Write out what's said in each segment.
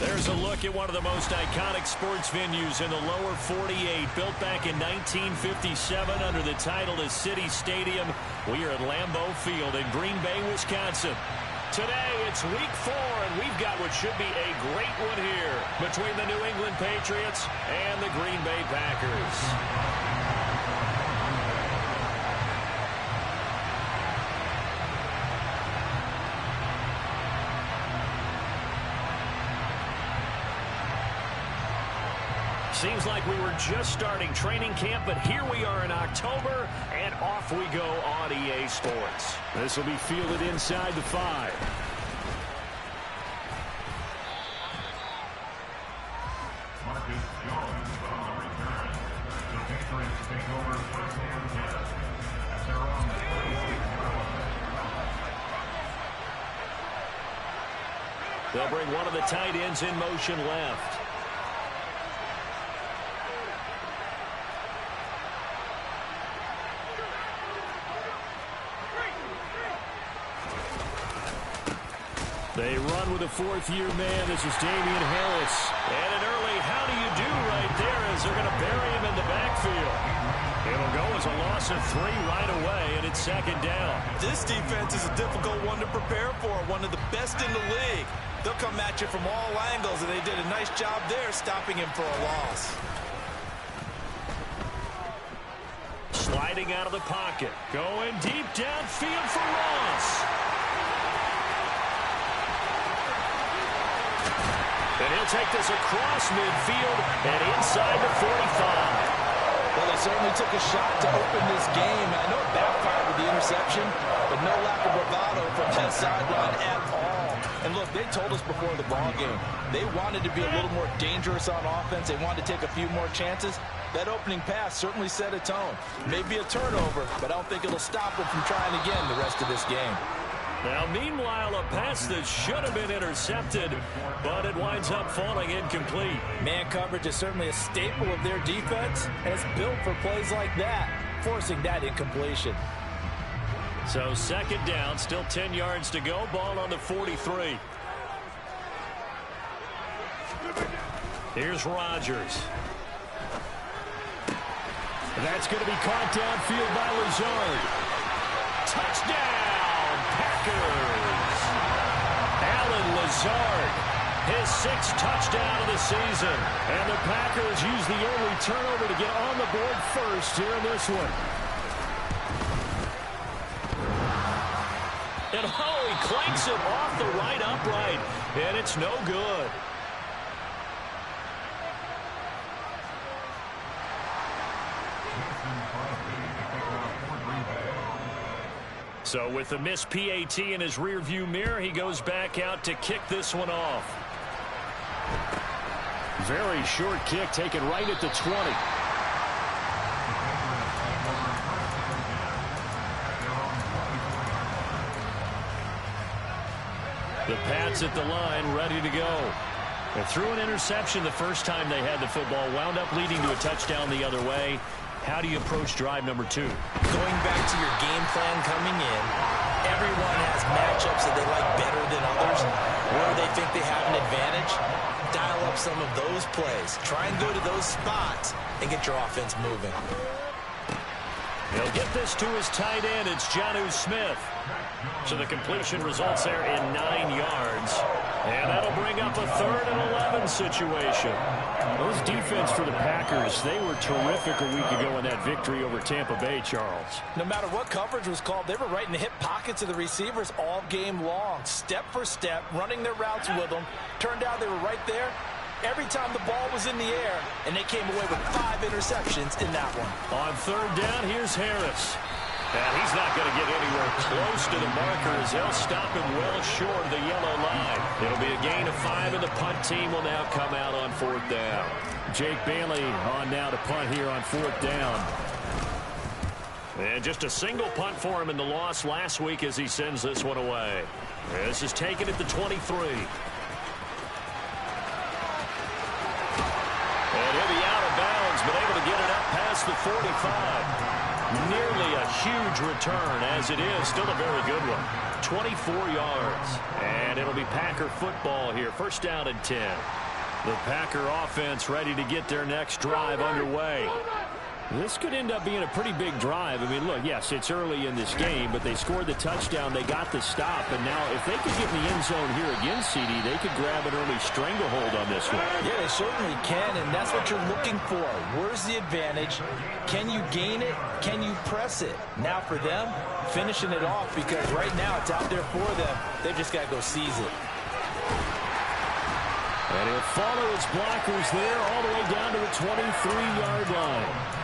There's a look at one of the most iconic sports venues in the lower 48, built back in 1957 under the title of City Stadium. We are at Lambeau Field in Green Bay, Wisconsin. Today, it's week 4, and we've got what should be a great one here between the New England Patriots and the Green Bay Packers. Seems like we were just starting training camp, but here we are in October, and off we go on EA Sports. This will be fielded inside the 5. They'll bring one of the tight ends in motion left. They run with a fourth-year man. This is Damian Harris. And an early how do you do right there as they're going to bury him in the backfield. It'll go as a loss of 3 right away, and it's second down. This defense is a difficult one to prepare for, one of the best in the league. They'll come at you from all angles, and they did a nice job there stopping him for a loss. Sliding out of the pocket. Going deep downfield for Ross. And he'll take this across midfield and inside the 45. Well, they certainly took a shot to open this game. I know it backfired with the interception, but no lack of bravado from that sideline at all. And look, they told us before the ball game, they wanted to be a little more dangerous on offense. They wanted to take a few more chances. That opening pass certainly set a tone. Maybe a turnover, but I don't think it'll stop them from trying again the rest of this game. Now, meanwhile, a pass that should have been intercepted, but it winds up falling incomplete. Man coverage is certainly a staple of their defense, and it's built for plays like that, forcing that incompletion. So second down, still 10 yards to go, ball on the 43. Here's Rodgers. That's going to be caught downfield by Lazard. Touchdown! Packers. Alan Lazard, his 6th touchdown of the season. And the Packers use the early turnover to get on the board first here in this one. And he clanks it off the right upright, and it's no good. So with the missed PAT in his rearview mirror, he goes back out to kick this one off. Very short kick taken right at the 20. The Pats at the line, ready to go. They threw an interception the first time they had the football, wound up leading to a touchdown the other way. How do you approach drive number 2? Going back to your game plan coming in, everyone has matchups that they like better than others. Where they think they have an advantage, dial up some of those plays. Try and go to those spots and get your offense moving. He'll get this to his tight end. It's Jonnu Smith. So the completion results there in 9 yards. And that'll bring up a 3rd and 11 situation. Those defense for the Packers, they were terrific a week ago in that victory over Tampa Bay, Charles. No matter what coverage was called, they were right in the hip pockets of the receivers all game long. Step for step, running their routes with them. Turned out they were right there every time the ball was in the air, and they came away with 5 interceptions in that one. On 3rd down, here's Harris. And he's not going to get anywhere close to the marker as they'll stop him well short of the yellow line. It'll be a gain of 5, and the punt team will now come out on 4th down. Jake Bailey on now to punt here on 4th down. And just a single punt for him in the loss last week as he sends this one away. This is taken at the 23. And he'll be out of bounds, but able to get it up past the 45. Nearly a huge return, as it is still a very good one. 24 yards. And it'll be Packer football here. First down and 10. The Packer offense ready to get their next drive underway. This could end up being a pretty big drive. I mean, look, yes, it's early in this game, but they scored the touchdown. They got the stop. And now if they could get in the end zone here again, CD, they could grab an early stranglehold on this one. Yeah, they certainly can, and that's what you're looking for. Where's the advantage? Can you gain it? Can you press it? Now for them, finishing it off, because right now it's out there for them. They've just got to go seize it. And he'll follow his blockers there all the way down to the 23-yard line.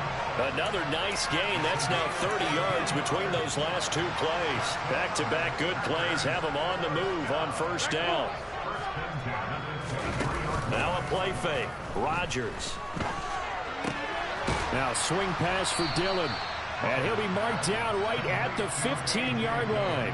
Another nice gain. That's now 30 yards between those last two plays. Back-to-back good plays have them on the move on first down. Now a play fake. Rodgers. Now swing pass for Dillon. And he'll be marked down right at the 15-yard line.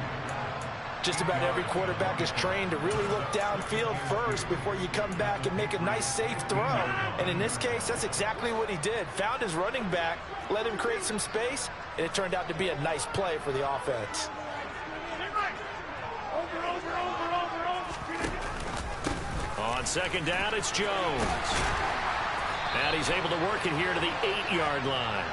Just about every quarterback is trained to really look downfield first before you come back and make a nice, safe throw. And in this case, that's exactly what he did. Found his running back, let him create some space, and it turned out to be a nice play for the offense. On second down, it's Jones. And he's able to work it here to the 8-yard line.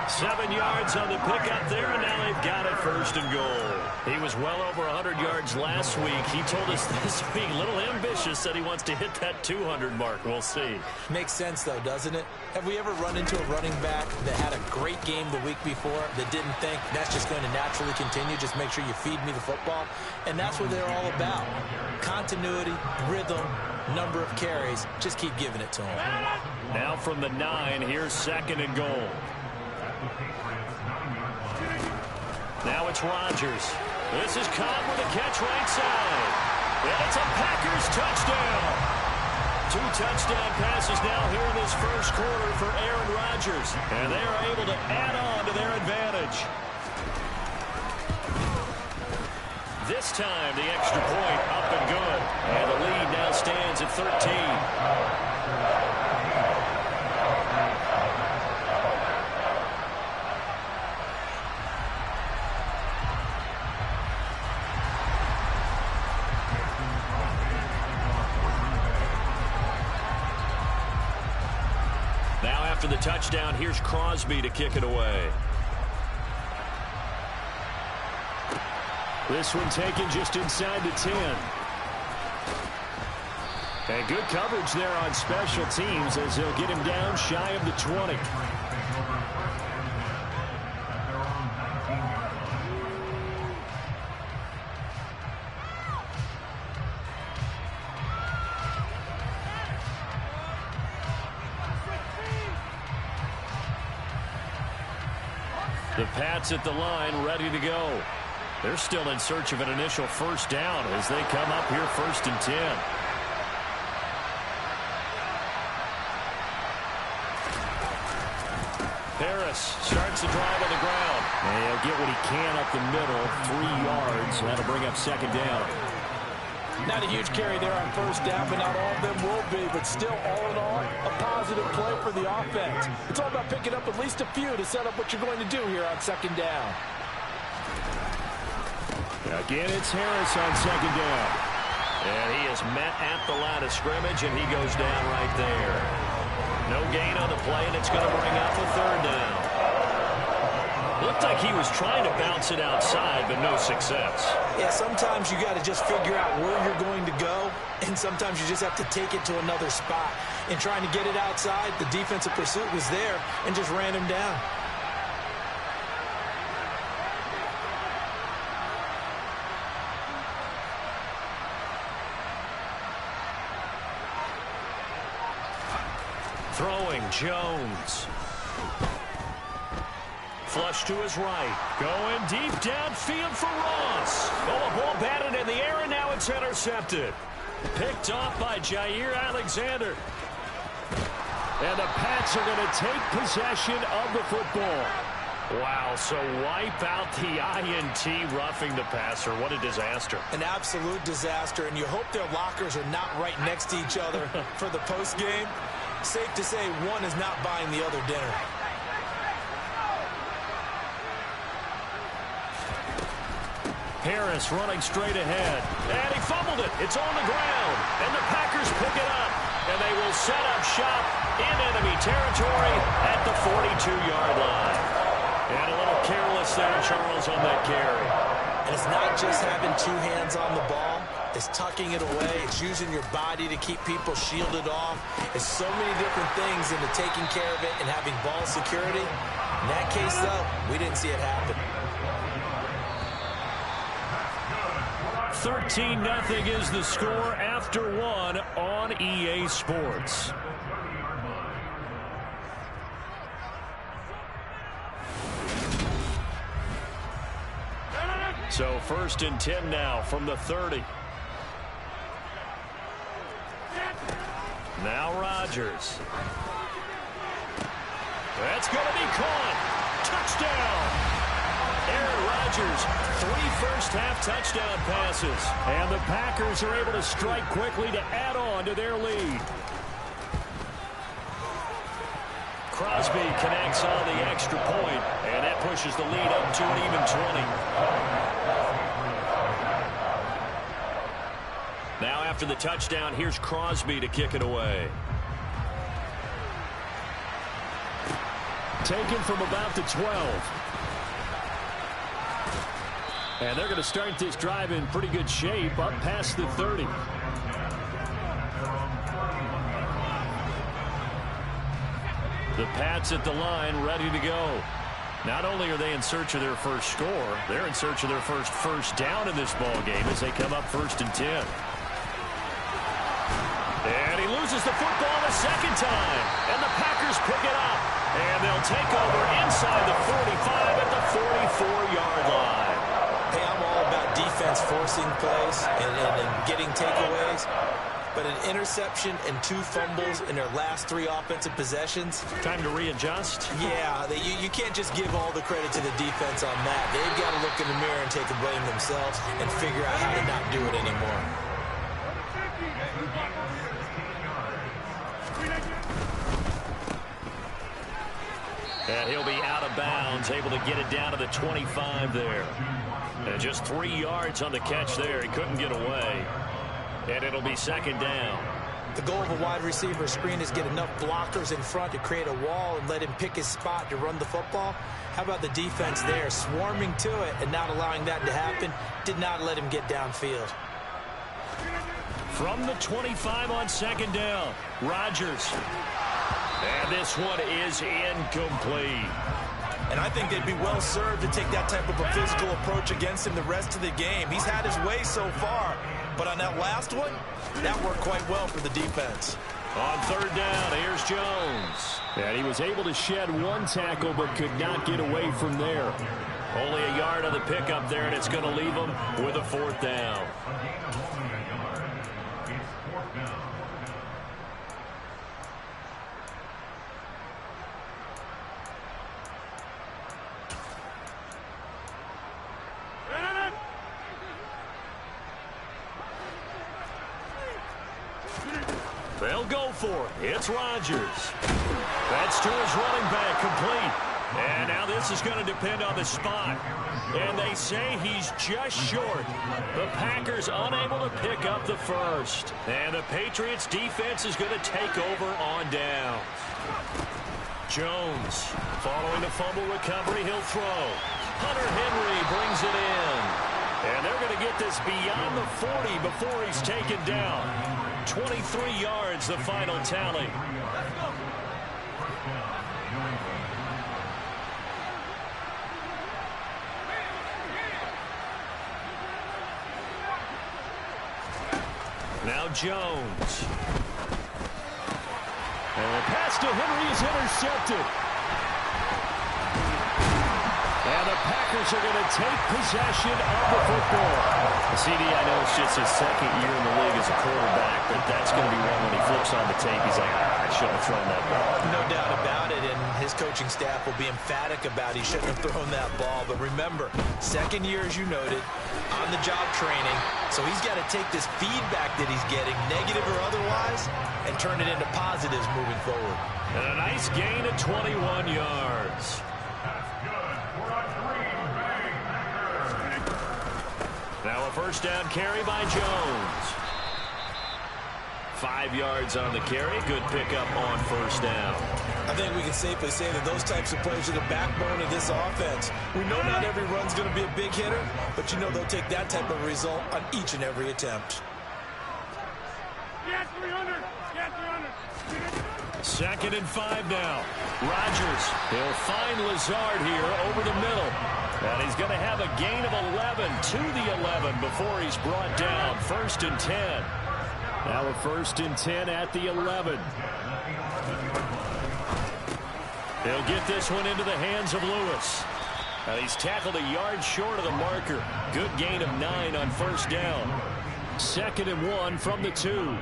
7 yards on the pickup there, and now they've got it first and goal. He was well over 100 yards last week. He told us this week, a little ambitious, said he wants to hit that 200 mark. We'll see. Makes sense, though, doesn't it? Have we ever run into a running back that had a great game the week before that didn't think that's just going to naturally continue? Just make sure you feed me the football. And that's what they're all about. Continuity, rhythm, number of carries. Just keep giving it to him. Now from the 9, here's second and goal. Now it's Rodgers. This is caught with a catch right side. And it's a Packers touchdown. 2 touchdown passes now here in this first quarter for Aaron Rodgers. And they are able to add on to their advantage. This time the extra point up and good. And the lead now stands at 13. After the touchdown, here's Crosby to kick it away. This one taken just inside the 10. And good coverage there on special teams as they'll get him down shy of the 20. The Pats at the line, ready to go. They're still in search of an initial first down as they come up here first and 10. Harris starts the drive on the ground. And he'll get what he can up the middle, 3 yards. That'll bring up second down. Not a huge carry there on first down, but not all of them will be. But still, all in all, a positive play for the offense. It's all about picking up at least a few to set up what you're going to do here on second down. Again, it's Harris on second down. And he is met at the line of scrimmage, and he goes down right there. No gain on the play, and it's going to bring up a third down. Looked like he was trying to bounce it outside, but no success. Yeah, sometimes you got to just figure out where you're going to go, and sometimes you just have to take it to another spot. And trying to get it outside, the defensive pursuit was there and just ran him down. Throwing, Jones. Flush to his right. Going deep downfield for Ross. Oh, a ball batted in the air, and now it's intercepted. Picked off by Jair Alexander. And the Pats are going to take possession of the football. Wow, so wipe out the INT roughing the passer. What a disaster. An absolute disaster, and you hope their lockers are not right next to each other for the postgame. Safe to say one is not buying the other dinner. Harris running straight ahead. And he fumbled it. It's on the ground. And the Packers pick it up. And they will set up shop in enemy territory at the 42-yard line. And a little careless there, Charles, on that carry. And it's not just having two hands on the ball. It's tucking it away. It's using your body to keep people shielded off. It's so many different things into taking care of it and having ball security. In that case, though, we didn't see it happen. 13-0 is the score after one on EA Sports. So 1st and 10 now from the 30. Now Rodgers. That's going to be caught. Touchdown. Aaron Rodgers, 3 first-half touchdown passes. And the Packers are able to strike quickly to add on to their lead. Crosby connects on the extra point, and that pushes the lead up to an even 20. Now after the touchdown, here's Crosby to kick it away. Taken from about the 12. And they're going to start this drive in pretty good shape up past the 30. The Pats at the line ready to go. Not only are they in search of their first score, they're in search of their first down in this ball game as they come up 1st and 10. And he loses the football a second time. And the Packers pick it up. And they'll take over inside the 45 at the 44-yard line. Hey, I'm all about defense forcing plays and getting takeaways. But an interception and 2 fumbles in their last 3 offensive possessions. Time to readjust? Yeah, you can't just give all the credit to the defense on that. They've got to look in the mirror and take the blame themselves and figure out how to not do it anymore. And he'll be out of bounds, able to get it down to the 25 there. And just 3 yards on the catch there. He couldn't get away. And it'll be 2nd down. The goal of a wide receiver screen is get enough blockers in front to create a wall and let him pick his spot to run the football. How about the defense there, swarming to it and not allowing that to happen? Did not let him get downfield. From the 25 on 2nd down, Rodgers. And this one is incomplete. And I think they'd be well served to take that type of a physical approach against him the rest of the game. He's had his way so far, but on that last one, that worked quite well for the defense. On 3rd down, here's Jones. And he was able to shed 1 tackle, but could not get away from there. Only a yard on the pickup there, and it's going to leave him with a 4th down. They'll go for it. It's Rodgers. That's to his running back, complete. And now this is going to depend on the spot. And they say he's just short. The Packers unable to pick up the first. And the Patriots defense is going to take over on downs. Jones, following the fumble recovery, he'll throw. Hunter Henry brings it in. And they're going to get this beyond the 40 before he's taken down. 23 yards, the final tally. Now Jones. And the pass to Henry is intercepted. And the Packers are going to take possession of the football. CD, I know it's just his 2nd year in the league as a quarterback, but that's going to be one when he flips on the tape. He's like, I shouldn't have thrown that ball. No doubt about it, and his coaching staff will be emphatic about he shouldn't have thrown that ball. But remember, 2nd year, as you noted, on-the-job training. So he's got to take this feedback that he's getting, negative or otherwise, and turn it into positives moving forward. And a nice gain of 21 yards. Now a first down carry by Jones. 5 yards on the carry. Good pickup on first down. I think we can safely say that those types of plays are the backbone of this offense. We know not every run's going to be a big hitter, but you know they'll take that type of result on each and every attempt. Get 300. Get 300. 2nd and 5 now. Rodgers, he'll find Lazard here over the middle. And he's going to have a gain of 11 to the 11 before he's brought down. 1st and 10. Now a 1st and 10 at the 11. He'll get this one into the hands of Lewis. And he's tackled a yard short of the marker. Good gain of 9 on first down. 2nd and 1 from the 2.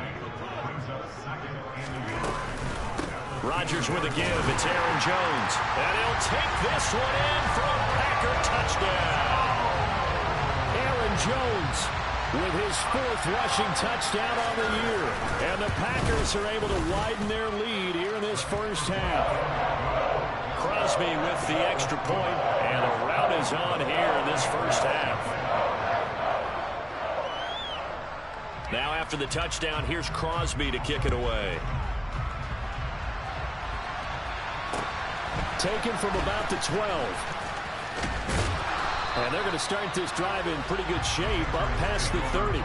Rodgers with a give. It's Aaron Jones. And he'll take this one in for a Packer touchdown. Aaron Jones with his 4th rushing touchdown on the year. And the Packers are able to widen their lead here in this first half. Crosby with the extra point, and the rout is on here in this first half. Now after the touchdown, here's Crosby to kick it away. Taken from about the 12. And they're going to start this drive in pretty good shape up past the 30.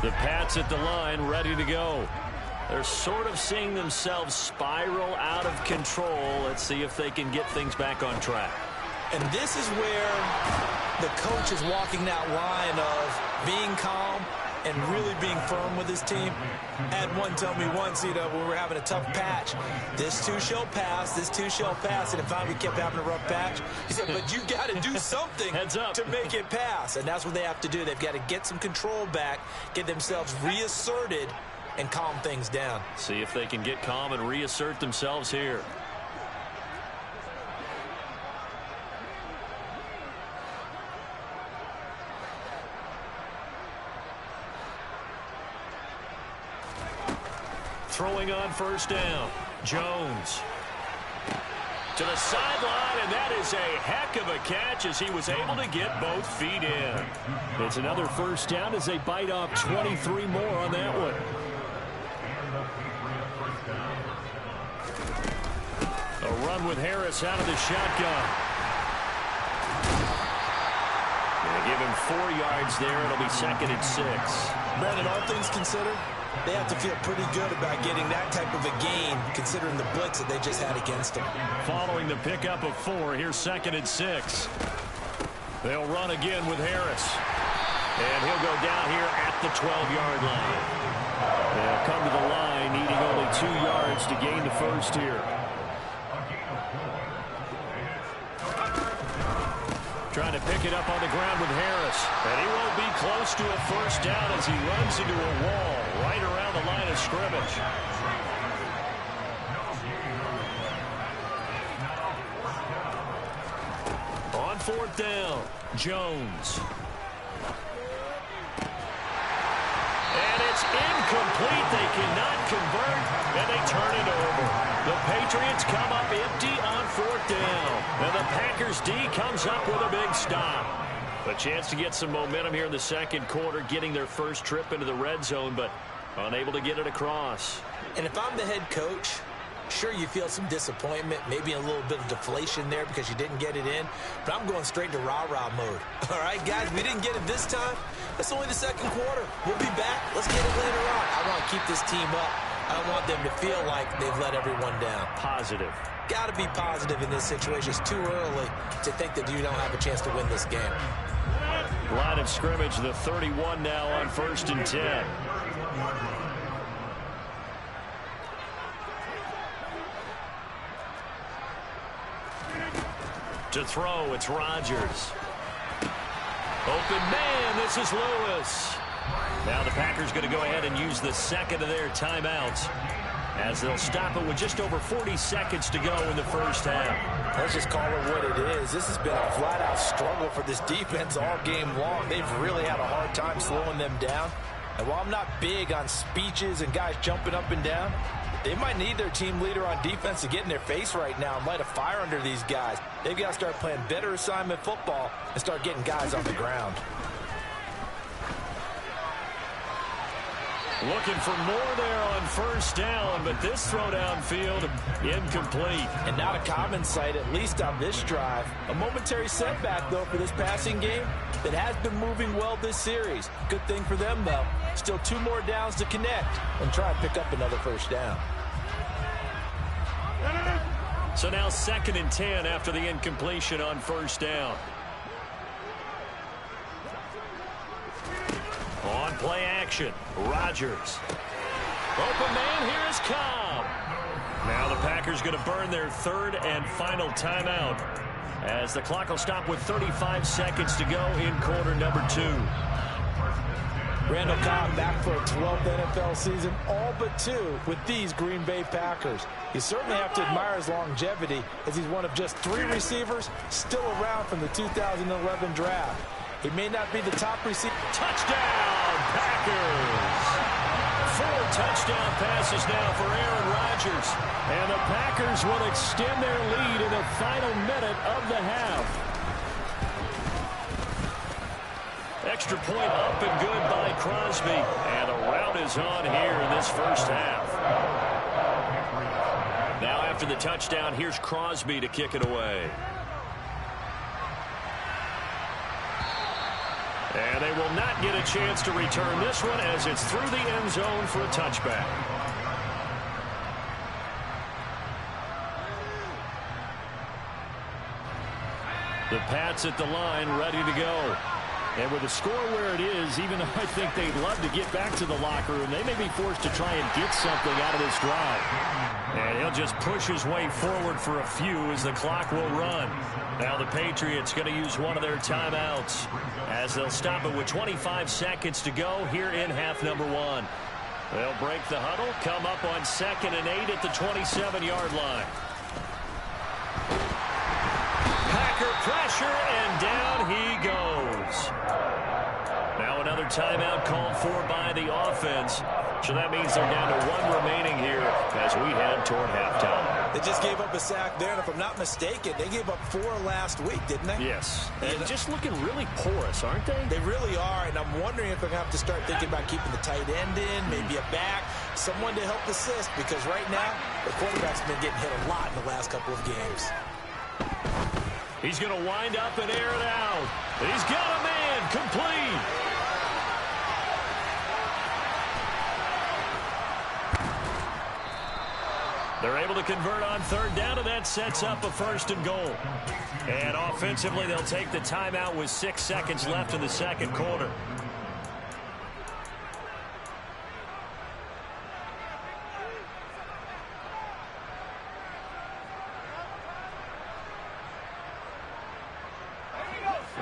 The Pats at the line ready to go. They're sort of seeing themselves spiral out of control. Let's see if they can get things back on track. And this is where the coach is walking that line of being calm and really being firm with his team. I had one tell me once, when we were having a tough patch, this too shall pass, this too shall pass. And finally we kept having a rough patch. He said, but you got to do something Heads up. to make it pass. And that's what they have to do. They've got to get some control back, get themselves reasserted, and calm things down. See if they can get calm and reassert themselves here. Throwing on first down. Jones to the sideline, and that is a heck of a catch as he was able to get both feet in. It's another first down as they bite off 23 more on that one. A run with Harris out of the shotgun. They give him 4 yards there. It'll be 2nd and 6. Brandon, all things considered, they have to feel pretty good about getting that type of a gain, considering the blitz that they just had against them. Following the pickup of 4, here's 2nd and 6. They'll run again with Harris. And he'll go down here at the 12-yard line. They'll come to the line, needing only 2 yards to gain the first here. Trying to pick it up on the ground with Harris. And he won't be close to a first down as he runs into a wall right around the line of scrimmage. On 4th down, Jones. And it's incomplete. They cannot convert, and they turn it over. The Patriots come up empty on 4th down. And the Packers D comes up with a big stop. A chance to get some momentum here in the second quarter, getting their first trip into the red zone, but unable to get it across. And if I'm the head coach, sure, you feel some disappointment, maybe a little bit of deflation there because you didn't get it in, but I'm going straight to rah-rah mode. All right, guys, we didn't get it this time. It's only the second quarter. We'll be back. Let's get it later on. I want to keep this team up. I don't want them to feel like they've let everyone down. Positive. Got to be positive in this situation. It's too early to think that you don't have a chance to win this game. Line of scrimmage, the 31 now on 1st and 10. To throw, it's Rodgers. Open man, this is Lewis. Now the Packers going to go ahead and use the second of their timeouts as they'll stop it with just over 40 seconds to go in the first half. Let's just call it what it is. This has been a flat-out struggle for this defense all game long. They've really had a hard time slowing them down. And while I'm not big on speeches and guys jumping up and down, They might need their team leader on defense to get in their face right now and light a fire under these guys. They've got to start playing better assignment football and start getting guys on the ground. Looking for more there on first down, but this throw downfield incomplete. And not a common sight, at least on this drive. A momentary setback, though, for this passing game that has been moving well this series. Good thing for them, though. Still 2 more downs to connect and try and pick up another first down. So now 2nd and 10 after the incompletion on first down. On play action, Rodgers. Open man, here is Cobb. Now the Packers going to burn their 3rd and final timeout as the clock will stop with 35 seconds to go in quarter number 2. Randall Cobb back for a 12th NFL season, all but 2 with these Green Bay Packers. You certainly have to admire his longevity as he's one of just 3 receivers still around from the 2011 draft. He may not be the top receiver. Touchdown, Packers! 4 touchdown passes now for Aaron Rodgers. And the Packers will extend their lead in the final minute of the half. Extra point up and good by Crosby. And the rout is on here in this first half. Now after the touchdown, here's Crosby to kick it away. And they will not get a chance to return this one as it's through the end zone for a touchback. The Pats at the line ready to go. And with the score where it is, even though I think they'd love to get back to the locker room, they may be forced to try and get something out of this drive. And he'll just push his way forward for a few as the clock will run. Now the Patriots going to use one of their timeouts as they'll stop it with 25 seconds to go here in half number 1. They'll break the huddle, come up on 2nd and 8 at the 27-yard line. Packer pressure, and down he goes. Now another timeout called for by the offense. So that means they're down to 1 remaining here as we head toward halftime. They just gave up a sack there, and if I'm not mistaken, they gave up 4 last week, didn't they? Yes. And just looking really porous, aren't they? They really are, and I'm wondering if they're going to have to start thinking about keeping the tight end in, maybe a back, someone to help assist, because right now, the quarterback's been getting hit a lot in the last couple of games. He's going to wind up and air it out. He's got a man, complete. They're able to convert on 3rd down, and that sets up a 1st and goal. And offensively, they'll take the timeout with 6 seconds left in the 2nd quarter.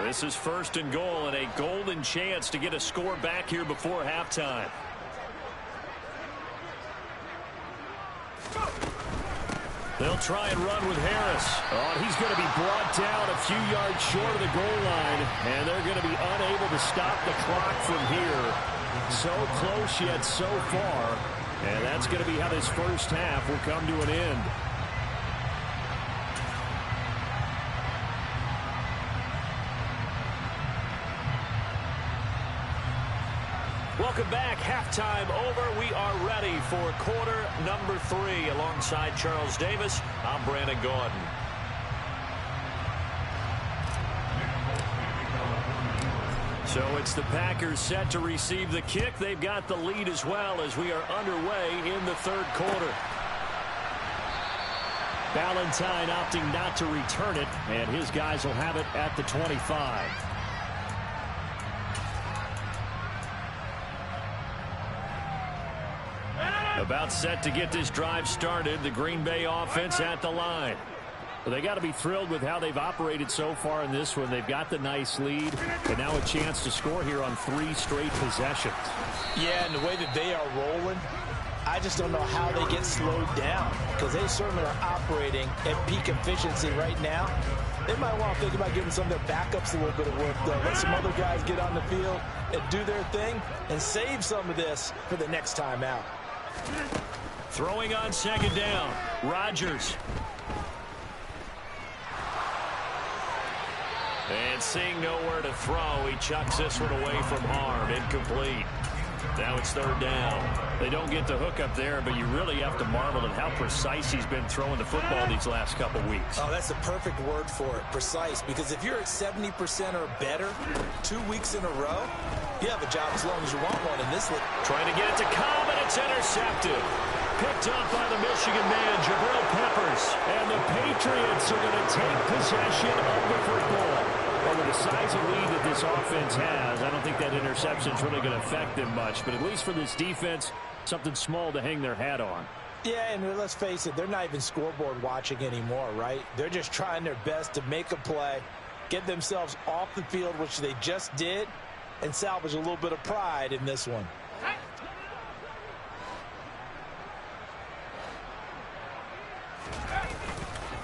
This is 1st and goal and a golden chance to get a score back here before halftime. They'll try and run with Harris. Oh, he's going to be brought down a few yards short of the goal line, and they're going to be unable to stop the clock from here. So close yet so far, and that's going to be how this first half will come to an end. Welcome back. Halftime over. We are ready for quarter number 3. Alongside Charles Davis, I'm Brandon Gordon. So it's the Packers set to receive the kick. They've got the lead as well as we are underway in the 3rd quarter. Valentine opting not to return it, and his guys will have it at the 25. About set to get this drive started. The Green Bay offense at the line. Well, they got to be thrilled with how they've operated so far in this one. They've got the nice lead, and now a chance to score here on 3 straight possessions. Yeah, and the way that they are rolling, I just don't know how they get slowed down, because they certainly are operating at peak efficiency right now. They might want to think about giving some of their backups a little bit of work, though. Let some other guys get on the field and do their thing and save some of this for the next time out. Throwing on second down, Rodgers. And seeing nowhere to throw, he chucks this one away from harm. Incomplete. Now it's third down. They don't get the hook up there, but you really have to marvel at how precise he's been throwing the football these last couple weeks. Oh, that's the perfect word for it, precise. Because if you're at 70% or better 2 weeks in a row, you have a job as long as you want one in this league. Trying to get it to Cobb, and it's intercepted. Picked up by the Michigan man, Jabril Peppers. And the Patriots are going to take possession of the football. Well, with the size of lead that this offense has, I don't think that interception is really going to affect them much. But at least for this defense, something small to hang their hat on. Yeah, and let's face it, they're not even scoreboard watching anymore, right? They're just trying their best to make a play, get themselves off the field, which they just did, and salvage a little bit of pride in this one.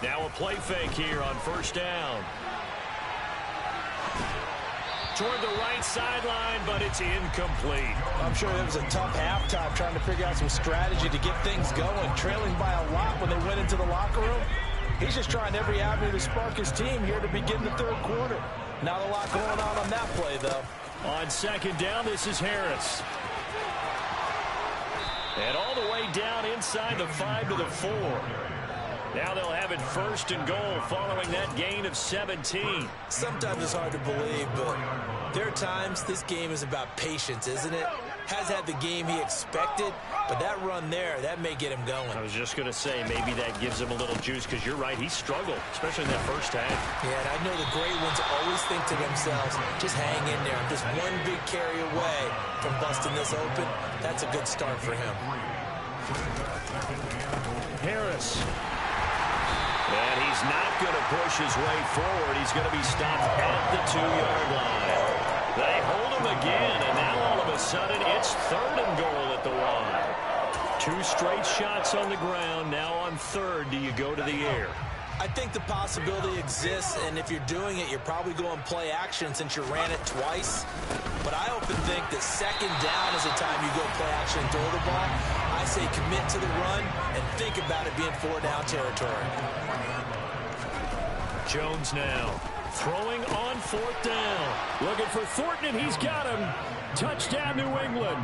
Now a play fake here on first down. Toward the right sideline, but it's incomplete. I'm sure it was a tough halftime trying to figure out some strategy to get things going, trailing by a lot when they went into the locker room. He's just trying every avenue to spark his team here to begin the third quarter. Not a lot going on that play, though. On second down, this is Harris. And all the way down inside the 5 to the 4. Now they'll have it first and goal following that gain of 17. Sometimes it's hard to believe, but there are times this game is about patience, isn't it? Has had the game he expected, but that run there, that may get him going. I was just going to say, maybe that gives him a little juice, because you're right, he struggled, especially in that first half. Yeah, and I know the great ones always think to themselves, just hang in there. I'm just one big carry away from busting this open. That's a good start for him. Harris. And he's not going to push his way forward. He's going to be stopped at the 2-yard line. They hold him again, and now all of a sudden it's third and goal at the 1. 2 straight shots on the ground. Now on third, do you go to the air? I think the possibility exists, and if you're doing it, you're probably going play action since you ran it twice. But I often think that second down is the time you go play action and throw the ball. I say commit to the run and think about it being 4-down territory. Jones now throwing on fourth down. Looking for Thornton, and he's got him. Touchdown, New England.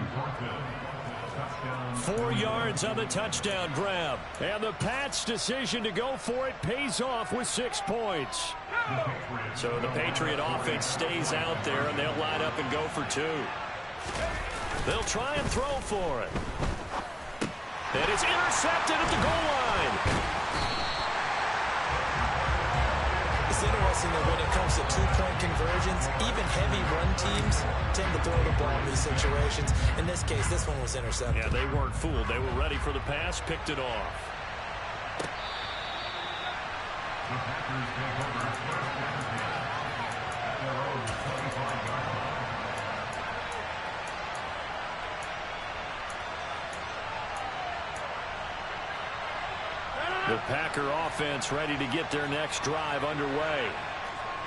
4 yards on the touchdown grab. And the Pats' decision to go for it pays off with 6 points. So the Patriot offense stays out there, and they'll line up and go for 2. They'll try and throw for it. And it's intercepted at the goal line. It's interesting that when it comes to 2-point conversions, even heavy run teams tend to throw the ball in these situations. In this case, this one was intercepted. Yeah, they weren't fooled. They were ready for the pass, picked it off. The Packer offense ready to get their next drive underway.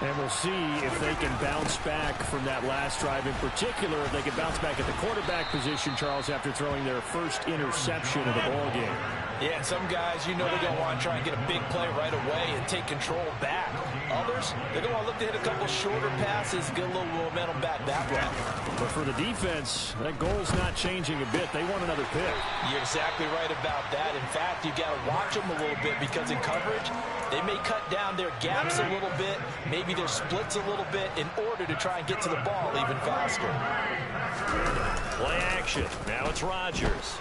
And we'll see if they can bounce back from that last drive. In particular, if they can bounce back at the quarterback position, Charles, after throwing their first interception of the ballgame. Yeah, and some guys, you know they're going to want to try and get a big play right away and take control back. Others, they're going to look to hit a couple shorter passes, get a little momentum back that way. But for the defense, that goal's not changing a bit. They want another pick. You're exactly right about that. In fact, you got to watch them a little bit because in coverage, they may cut down their gaps a little bit, maybe their splits a little bit in order to try and get to the ball even faster. Play action. Now it's Rodgers.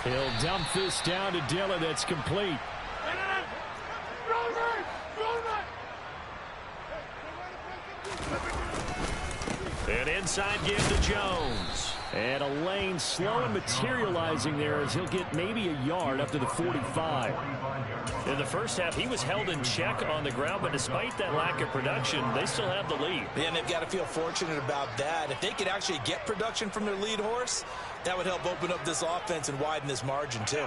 He'll dump this down to Dillon. That's complete. An inside give to Jones. And a lane slow and materializing there as he'll get maybe a yard up to the 45. In the first half, he was held in check on the ground, but despite that lack of production, they still have the lead. Yeah, and they've got to feel fortunate about that. If they could actually get production from their lead horse, that would help open up this offense and widen this margin, too.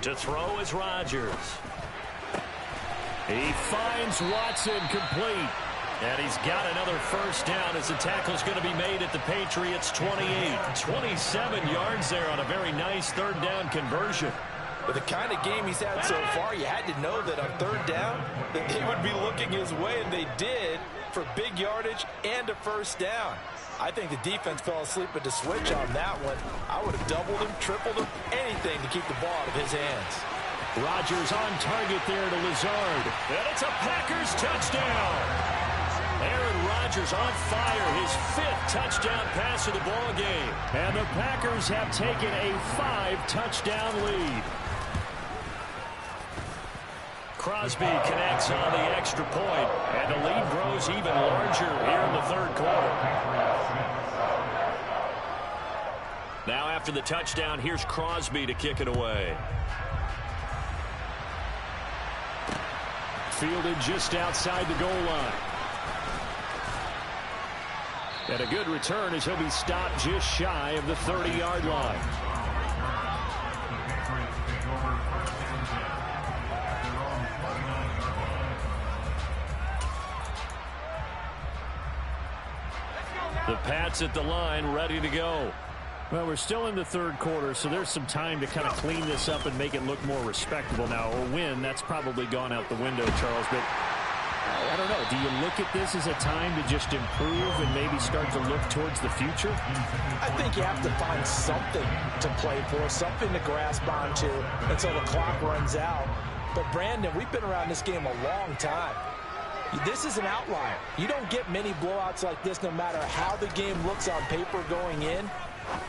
To throw is Rodgers. He finds Watson complete. And he's got another first down as the tackle's going to be made at the Patriots' 28. 27 yards there on a very nice third down conversion. With the kind of game he's had so far, you had to know that on third down that they would be looking his way, and they did, for big yardage and a first down. I think the defense fell asleep at the switch on that one. I would have doubled him, tripled him, anything to keep the ball out of his hands. Rodgers on target there to Lazard. And it's a Packers touchdown. Aaron Rodgers on fire, his 5th touchdown pass of the ball game. And the Packers have taken a 5-touchdown lead. Crosby connects on the extra point, and the lead grows even larger here in the third quarter. Now after the touchdown, here's Crosby to kick it away. Fielded just outside the goal line. And a good return as he'll be stopped just shy of the 30-yard line. The Pats at the line, ready to go. Well, we're still in the third quarter, so there's some time to kind of clean this up and make it look more respectable now. Or win, that's probably gone out the window, Charles. But I don't know. Do you look at this as a time to just improve and maybe start to look towards the future? I think you have to find something to play for, something to grasp onto until the clock runs out. But, Brandon, we've been around this game a long time. This is an outlier. You don't get many blowouts like this no matter how the game looks on paper going in.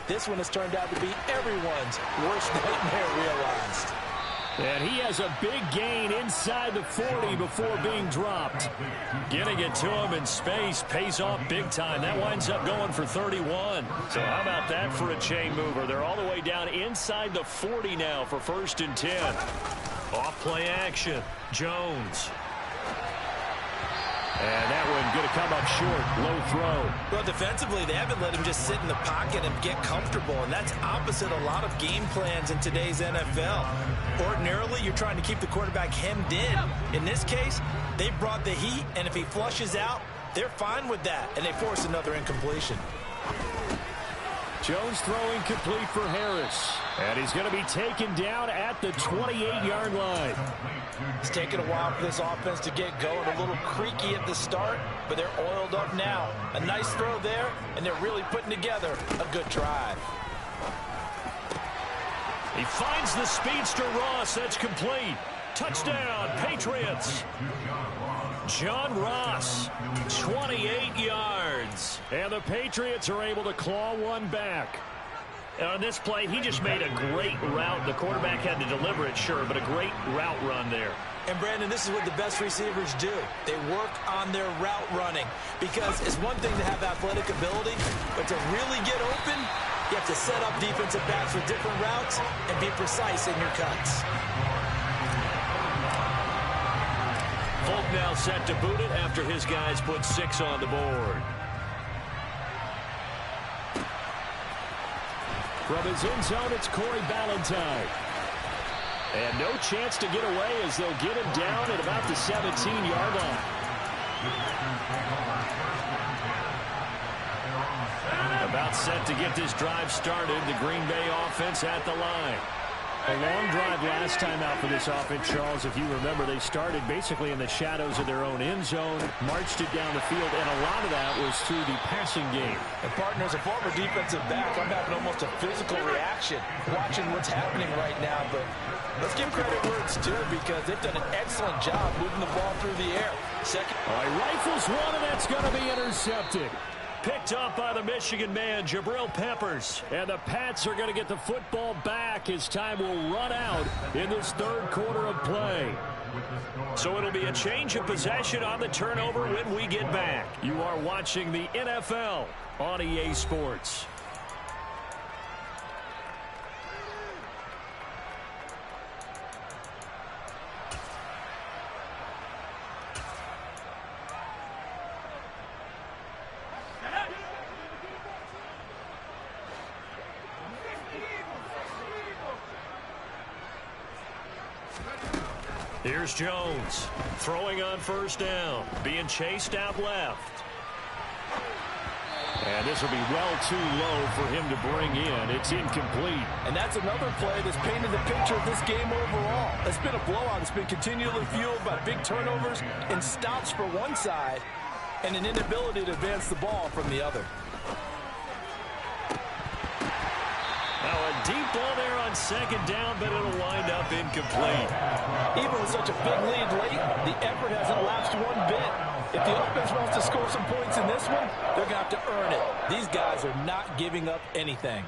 This one has turned out to be everyone's worst nightmare realized. And he has a big gain inside the 40 before being dropped. Getting it to him in space pays off big time. That winds up going for 31. So how about that for a chain mover? They're all the way down inside the 40 now for 1st and 10. Off play action. Jones. And that one going to come up short. Low throw. Well, defensively, they haven't let him just sit in the pocket and get comfortable, and that's opposite a lot of game plans in today's NFL. Ordinarily, you're trying to keep the quarterback hemmed in. In this case, they brought the heat, and if he flushes out, they're fine with that, and they force another incompletion. Jones throwing complete for Harris. And he's going to be taken down at the 28-yard line. It's taken a while for this offense to get going. A little creaky at the start, but they're oiled up now. A nice throw there, and they're really putting together a good drive. He finds the speedster Ross. That's complete. Touchdown, Patriots. John Ross, 28 yards. And the Patriots are able to claw one back. On this play, he just made a great route. The quarterback had to deliver it, sure, but a great route run there. And, Brandon, this is what the best receivers do. They work on their route running because it's one thing to have athletic ability, but to really get open, you have to set up defensive backs with different routes and be precise in your cuts. Folk now set to boot it after his guys put 6 on the board. From his end zone, it's Corey Ballantyne. And no chance to get away as they'll get him down at about the 17-yard line. About set to get this drive started. The Green Bay offense at the line. A long drive last time out for this offense, Charles. If you remember, they started basically in the shadows of their own end zone, marched it down the field, and a lot of that was through the passing game. And, partner, as a former defensive back, I'm having almost a physical reaction watching what's happening right now. But let's give credit where it's due because they've done an excellent job moving the ball through the air. Second. All right, rifles one, and that's going to be intercepted. Picked up by the Michigan man, Jabril Peppers. And the Pats are going to get the football back as time will run out in this third quarter of play. So it'll be a change of possession on the turnover when we get back. You are watching the NFL on EA Sports. Here's Jones throwing on first down, being chased out left. And this will be well too low for him to bring in. It's incomplete. And that's another play that's painted the picture of this game overall. It's been a blowout. It's been continually fueled by big turnovers and stops for one side and an inability to advance the ball from the other. Now a deep ball there on second down, but it'll wind up incomplete. Even with such a big lead late, the effort hasn't lapsed one bit. If the offense wants to score some points in this one, they're going to have to earn it. These guys are not giving up anything.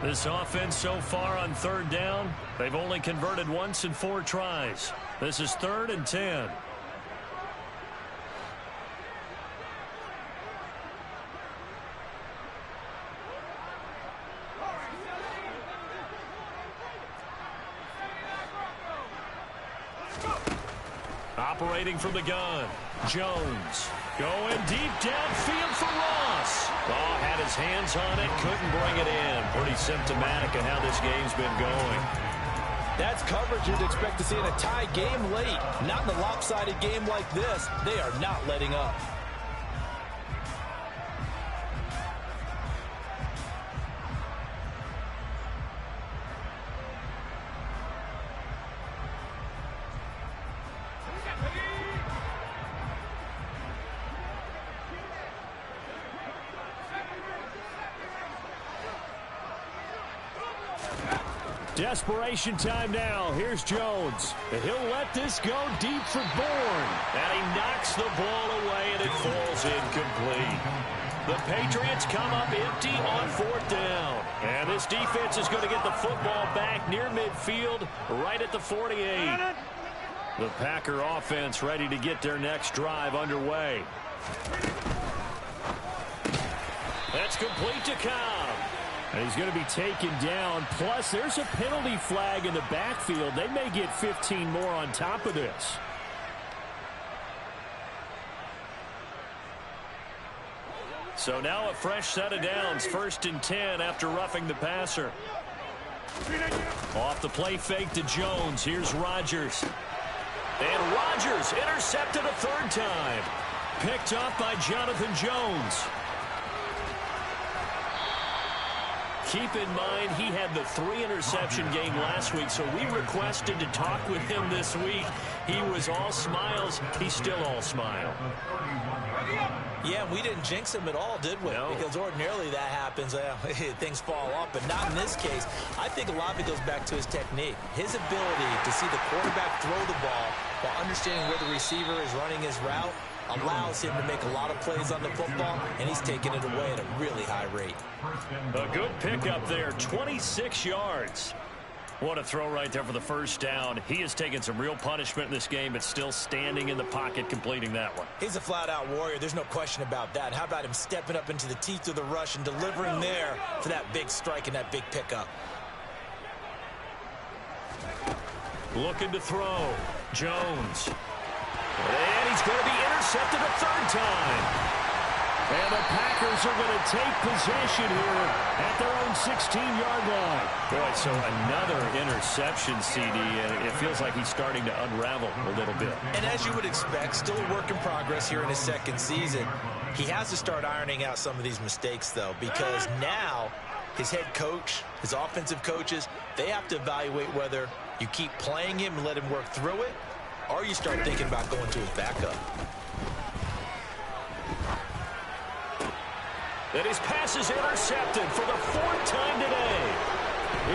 This offense so far on third down, they've only converted once in 4 tries. This is 3rd and 10. Operating from the gun, Jones going deep downfield for Ross. Oh, had his hands on it, couldn't bring it in. Pretty symptomatic of how this game's been going. That's coverage you'd expect to see in a tie game late. Not in a lopsided game like this. They are not letting up. Desperation time now. Here's Jones. And he'll let this go deep for Bourne. And he knocks the ball away, and it falls incomplete. The Patriots come up empty on 4th down. And this defense is going to get the football back near midfield, right at the 48. The Packer offense ready to get their next drive underway. That's complete to Cobb. And he's going to be taken down. Plus, there's a penalty flag in the backfield. They may get 15 more on top of this. So now a fresh set of downs. 1st and 10 after roughing the passer. Off the play fake to Jones. Here's Rodgers. And Rodgers intercepted a 3rd time. Picked up by Jonathan Jones. Keep in mind, he had the 3-interception game last week, so we requested to talk with him this week. He was all smiles. He's still all smile. Yeah, we didn't jinx him at all, did we? No. Because ordinarily that happens. Things fall off, but not in this case. I think a lot of it goes back to his technique. His ability to see the quarterback throw the ball while understanding where the receiver is running his route allows him to make a lot of plays on the football, and he's taking it away at a really high rate. A good pickup there, 26 yards. What a throw right there for the first down. He has taken some real punishment in this game, but still standing in the pocket, completing that one. He's a flat-out warrior. There's no question about that. How about him stepping up into the teeth of the rush and delivering there for that big strike and that big pickup? Looking to throw. Jones. And he's going to be intercepted a 3rd time. And the Packers are going to take possession here at their own 16-yard line. Boy, so another interception, CD, and it feels like he's starting to unravel a little bit. And as you would expect, still a work in progress here in his 2nd season. He has to start ironing out some of these mistakes, though, because now his head coach, his offensive coaches, they have to evaluate whether you keep playing him and let him work through it, or you start thinking about going to his backup. And his pass is intercepted for the 4th time today.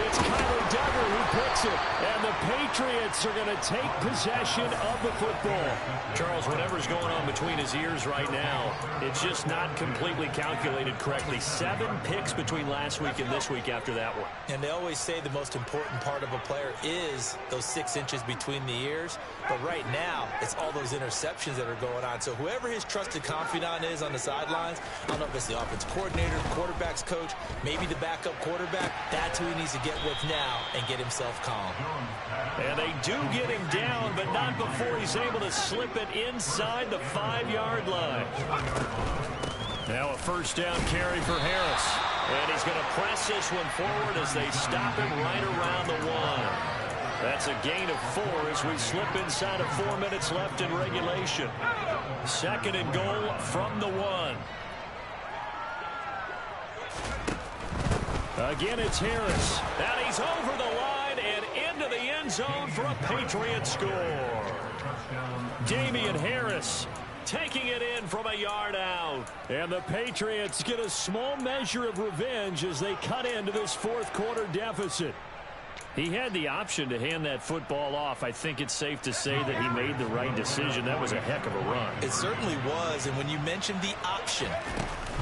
It's Kyler Duggar who picks it, and the Patriots are going to take possession of the football. Charles, whatever's going on between his ears right now, it's just not completely calculated correctly. 7 picks between last week and this week after that one. And they always say the most important part of a player is those 6 inches between the ears. But right now, it's all those interceptions that are going on. So whoever his trusted confidant is on the sidelines, I don't know if it's the offense coordinator, the quarterback's coach, maybe the backup quarterback, that's who he needs to get with now and get himself calm. And they do get him down, but not before he's able to slip it inside the 5-yard line. Now a first down carry for Harris. And he's going to press this one forward as they stop him right around the 1. That's a gain of 4 as we slip inside of 4 minutes left in regulation. 2nd and goal from the 1. Again, it's Harris. And he's over the line and into the end zone for a Patriot score. Damian Harris taking it in from a yard out. And the Patriots get a small measure of revenge as they cut into this 4th quarter deficit. He had the option to hand that football off. I think it's safe to say that he made the right decision. That was a heck of a run. It certainly was. And when you mentioned the option,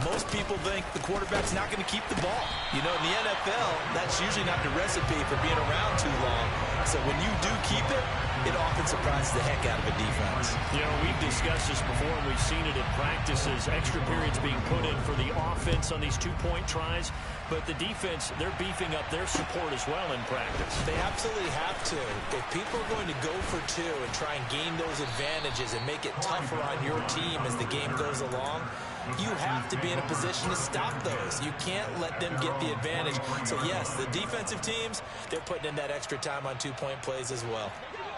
most people think the quarterback's not going to keep the ball. You know, in the NFL, that's usually not the recipe for being around too long. So when you do keep it, it often surprises the heck out of a defense. You know, we've discussed this before, and we've seen it in practices. Extra periods being put in for the offense on these 2-point tries. But the defense, they're beefing up their support as well in practice. They absolutely have to. If people are going to go for 2 and try and gain those advantages and make it tougher on your team as the game goes along, you have to be in a position to stop those. You can't let them get the advantage. So, yes, the defensive teams, they're putting in that extra time on 2-point plays as well.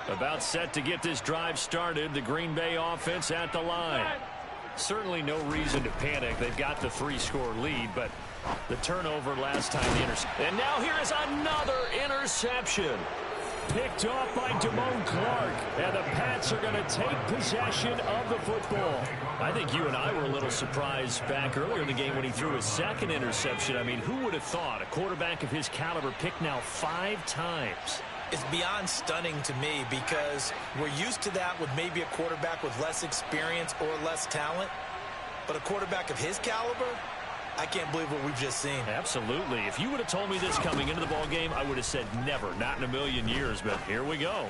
About set to get this drive started, the Green Bay offense at the line. Certainly no reason to panic. They've got the 3-score lead, but the turnover last time the interception. And now here is another interception. Picked off by Damone Clark, and the Pats are going to take possession of the football. I think you and I were a little surprised back earlier in the game when he threw his 2nd interception. I mean, who would have thought a quarterback of his caliber picked now 5 times? It's beyond stunning to me because we're used to that with maybe a quarterback with less experience or less talent. But a quarterback of his caliber, I can't believe what we've just seen. Absolutely. If you would have told me this coming into the ball game, I would have said never, not in a million years, but here we go.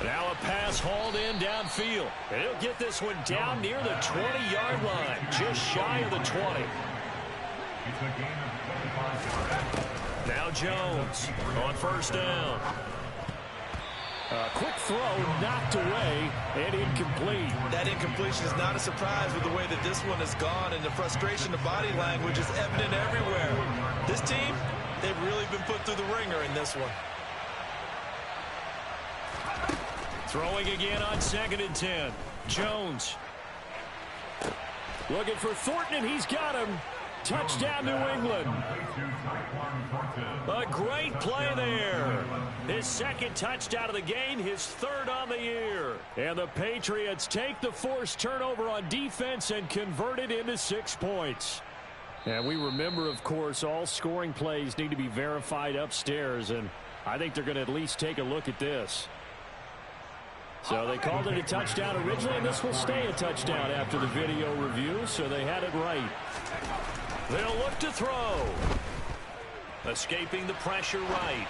Now a pass hauled in downfield. And he'll get this one down near the 20-yard line, just shy of the 20. Now Jones on 1st down. A quick throw knocked away and incomplete. That incompletion is not a surprise with the way that this one has gone, and the frustration of body language is evident everywhere. This team, they've really been put through the ringer in this one. Throwing again on 2nd and 10. Jones looking for Thornton, and he's got him. Touchdown, New England. A great play there. His 2nd touchdown of the game, his 3rd on the year. And the Patriots take the forced turnover on defense and convert it into 6 points. And we remember, of course, all scoring plays need to be verified upstairs, and I think they're going to at least take a look at this. So they called it a touchdown originally, and this will stay a touchdown after the video review, so they had it right. They'll look to throw. Escaping the pressure right.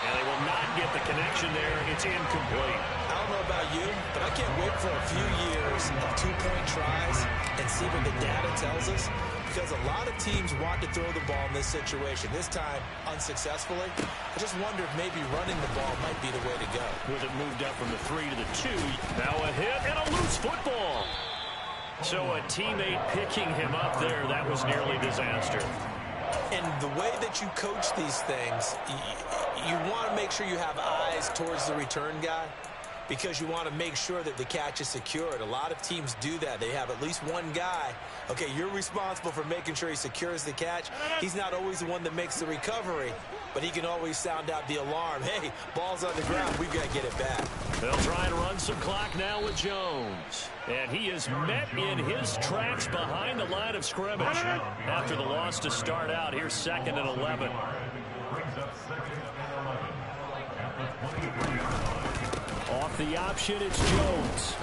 And they will not get the connection there. It's incomplete. I don't know about you, but I can't wait for a few years of 2-point tries and see what the data tells us. Because a lot of teams want to throw the ball in this situation. This time, unsuccessfully. I just wonder if maybe running the ball might be the way to go. With it moved up from the 3 to the 2. Now a hit and a loose football. So a teammate picking him up there, that was nearly disaster. And the way that you coach these things, you want to make sure you have eyes towards the return guy because you want to make sure that the catch is secured. A lot of teams do that. They have at least one guy. Okay, you're responsible for making sure he secures the catch. He's not always the one that makes the recovery, but he can always sound out the alarm. Hey, ball's on the ground. We've got to get it back. They'll try and run some clock now with Jones. And he is met in his tracks behind the line of scrimmage. After the loss to start out, here's 2nd and 11. Off the option, it's Jones.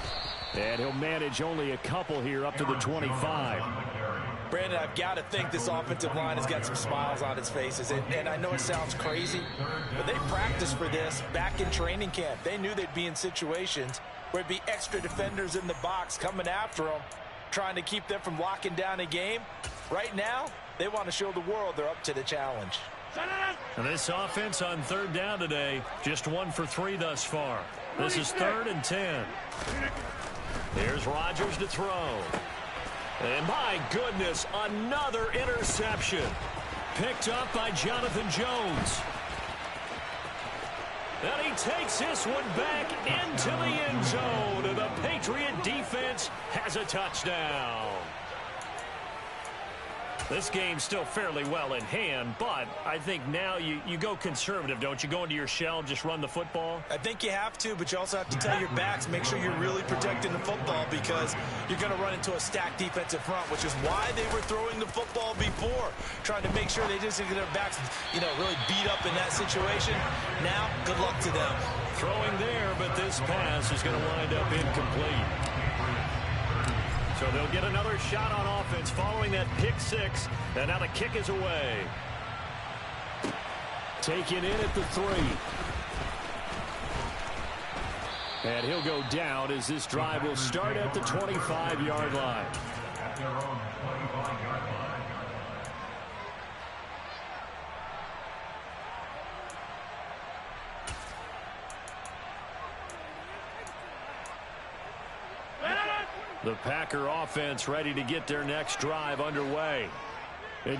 And he'll manage only a couple here up to the 25. Brandon, I've got to think this offensive line has got some smiles on its faces. And I know it sounds crazy, but they practiced for this back in training camp. They knew they'd be in situations where it'd be extra defenders in the box coming after them, trying to keep them from locking down a game. Right now, they want to show the world they're up to the challenge. And this offense on 3rd down today, just 1 for 3 thus far. This is 3rd and 10. Here's Rodgers to throw. And my goodness, another interception. Picked up by Jonathan Jones. And he takes this one back into the end zone. And the Patriot defense has a touchdown. This game's still fairly well in hand, but I think now you go conservative, don't you? Go into your shell and just run the football? I think you have to, but you also have to tell your backs, make sure you're really protecting the football because you're going to run into a stacked defensive front, which is why they were throwing the football before, trying to make sure they just get their backs, really beat up in that situation. Now, good luck to them. Throwing there, but this pass is going to wind up incomplete. So they'll get another shot on offense following that pick six, and now the kick is away. Taken in at the 3. And he'll go down as this drive will start at the 25-yard line. At their own 25-yard line. The Packer offense ready to get their next drive underway. And,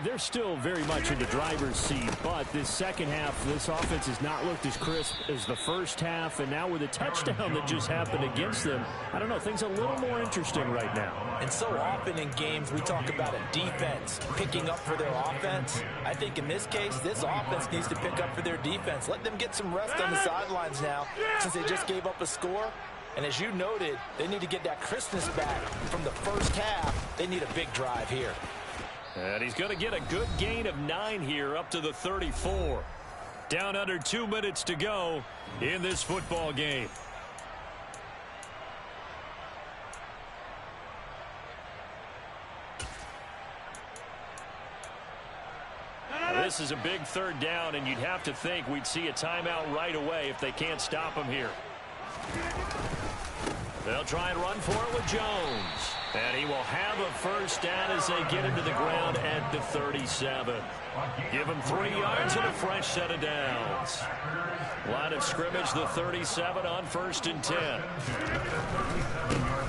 they're still very much in the driver's seat, but this second half, this offense has not looked as crisp as the first half, and now with a touchdown that just happened against them, I don't know, things a little more interesting right now. And so often in games, we talk about a defense picking up for their offense. I think in this case, this offense needs to pick up for their defense. Let them get some rest on the sidelines now, since they just gave up a score. And as you noted, they need to get that crispness back from the first half. They need a big drive here. And he's going to get a good gain of 9 here up to the 34. Down under 2 minutes to go in this football game. This is a big third down, and you'd have to think we'd see a timeout right away if they can't stop him here. They'll try and run for it with Jones. And he will have a first down as they get him to the ground at the 37. Give him 3 yards and a fresh set of downs. Line of scrimmage, the 37 on 1st and 10.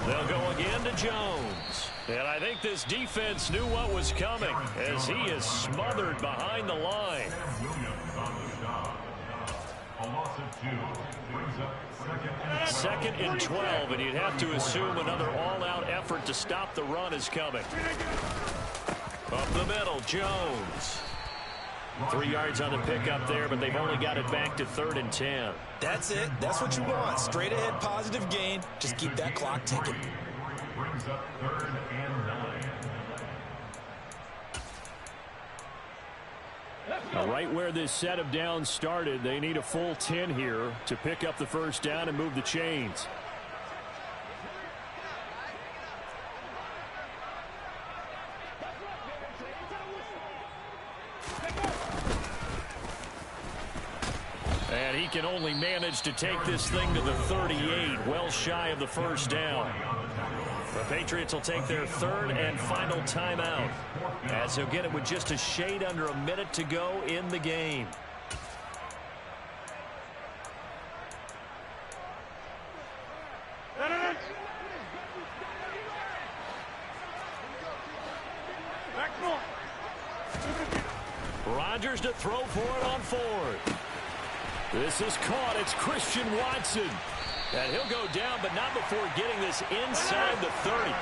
They'll go again to Jones. And I think this defense knew what was coming as he is smothered behind the line. A loss of 2 brings up 2nd and 12, and you'd have to assume another all-out effort to stop the run is coming. Up the middle, Jones. 3 yards on the pickup there, but they've only got it back to 3rd and 10. That's it. That's what you want. Straight ahead, positive gain. Just keep that clock ticking. brings up 3rd and 9. Now, right where this set of downs started, they need a full 10 here to pick up the first down and move the chains. And he can only manage to take this thing to the 38, well shy of the first down. The Patriots will take their 3rd and final timeout, as they'll get it with just a shade under a minute to go in the game. Rodgers to throw for it on 4th. This is caught. It's Christian Watson. And he'll go down, but not before getting this inside the 30.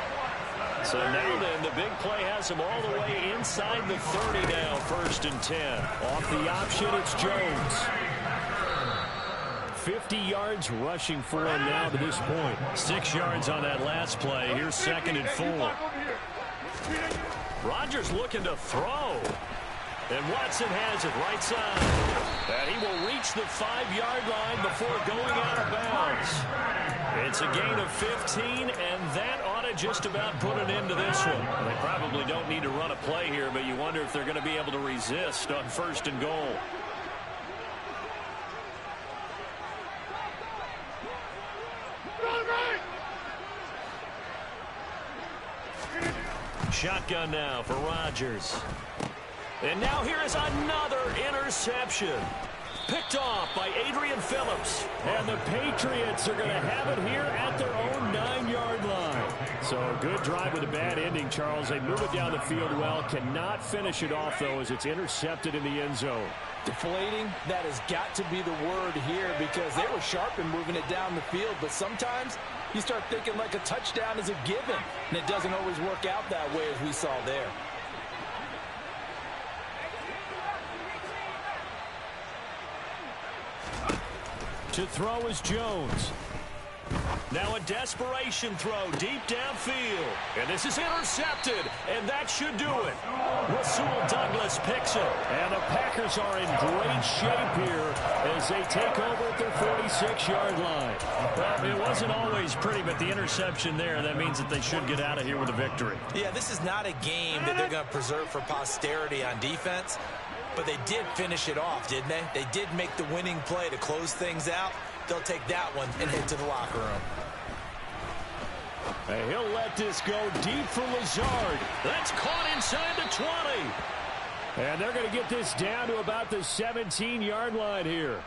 So now then, the big play has him all the way inside the 30 now, 1st and 10. Off the option, it's Jones. 50 yards rushing for him now to this point. 6 yards on that last play. Here's 2nd and 4. Rodgers looking to throw. And Watson has it right side. And he will reach the 5-yard line before going out of bounds. It's a gain of 15, and that ought to just about put an end to this one. They probably don't need to run a play here, but you wonder if they're going to be able to resist on 1st and goal. Shotgun now for Rodgers. And now here is another interception. Picked off by Adrian Phillips. And the Patriots are going to have it here at their own 9-yard line. So a good drive with a bad ending, Charles. They move it down the field well. Cannot finish it off, though, as it's intercepted in the end zone. Deflating, that has got to be the word here because they were sharp in moving it down the field. But sometimes you start thinking like a touchdown is a given, and it doesn't always work out that way as we saw there. To throw is Jones. Now a desperation throw deep downfield. And this is intercepted. And that should do it. Rasul Douglas picks it. And the Packers are in great shape here as they take over at their 46-yard line. Well, it wasn't always pretty, but the interception there, that means that they should get out of here with a victory. Yeah, this is not a game that they're going to preserve for posterity on defense. But they did finish it off, didn't they? They did make the winning play to close things out. They'll take that one and head to the locker room. And he'll let this go deep for Lazard. That's caught inside the 20. And they're going to get this down to about the 17-yard line here.